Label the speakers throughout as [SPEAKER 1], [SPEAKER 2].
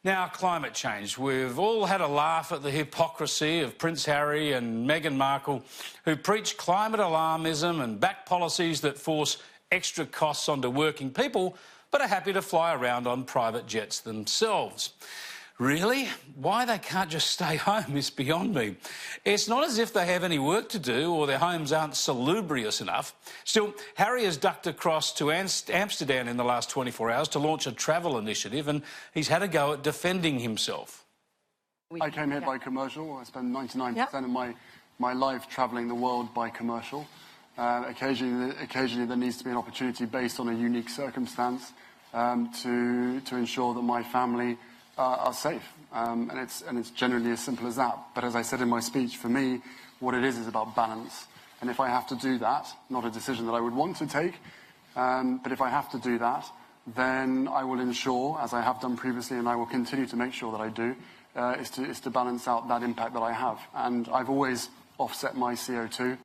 [SPEAKER 1] Now, climate change. We've all had a laugh at the hypocrisy of Prince Harry and Meghan Markle, who preach climate alarmism and back policies that force extra costs onto working people, but are happy to fly around on private jets themselves. Really? Why they can't just stay home is beyond me. It's not as if they have any work to do or their homes aren't salubrious enough. Still, Harry has ducked across to Amsterdam in the last 24 hours to launch a travel initiative, and he's had a go at defending himself.
[SPEAKER 2] I came here by commercial. I spend 99% of my life travelling the world by commercial. Occasionally there needs to be an opportunity based on a unique circumstance to ensure that my family are safe, and it's generally as simple as that. But as I said in my speech, for me, what it is about balance. And if I have to do that, not a decision that I would want to take, but if I have to do that, then I will ensure, as I have done previously, and I will continue to make sure that I do, is to balance out that impact that I have. And I've always offset my CO2.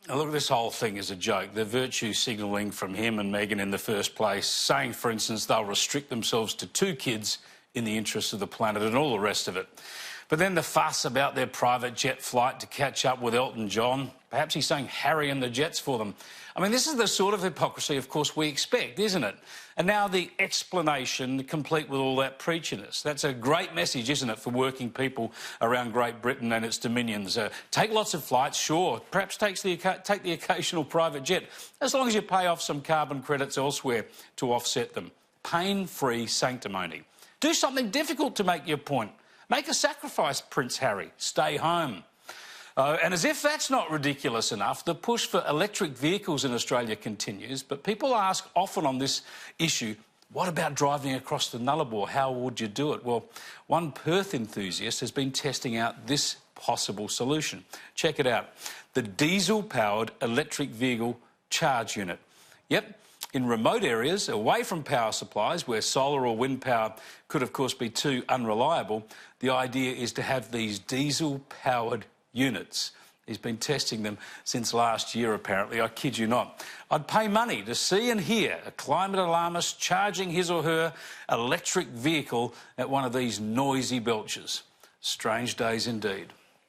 [SPEAKER 1] Look, this whole thing is a joke. The virtue signalling from him and Meghan in the first place, saying, for instance, they'll restrict themselves to 2 kids in the interests of the planet and all the rest of it. But then the fuss about their private jet flight to catch up with Elton John. Perhaps he's saying Harry and the Jets for them. I mean, this is the sort of hypocrisy, of course, we expect, isn't it? And now the explanation, complete with all that preachiness. That's a great message, isn't it, for working people around Great Britain and its dominions. Take lots of flights, sure. Perhaps take the occasional private jet, as long as you pay off some carbon credits elsewhere to offset them. Pain-free sanctimony. Do something difficult to make your point. Make a sacrifice, Prince Harry. Stay home. And as if that's not ridiculous enough, the push for electric vehicles in Australia continues, but people ask often on this issue, what about driving across the Nullarbor? How would you do it? Well, one Perth enthusiast has been testing out this possible solution. Check it out. The diesel-powered electric vehicle charge unit. Yep. In remote areas, away from power supplies, where solar or wind power could, of course, be too unreliable, the idea is to have these diesel-powered units. He's been testing them since last year, apparently. I kid you not. I'd pay money to see and hear a climate alarmist charging his or her electric vehicle at one of these noisy belches. Strange days indeed.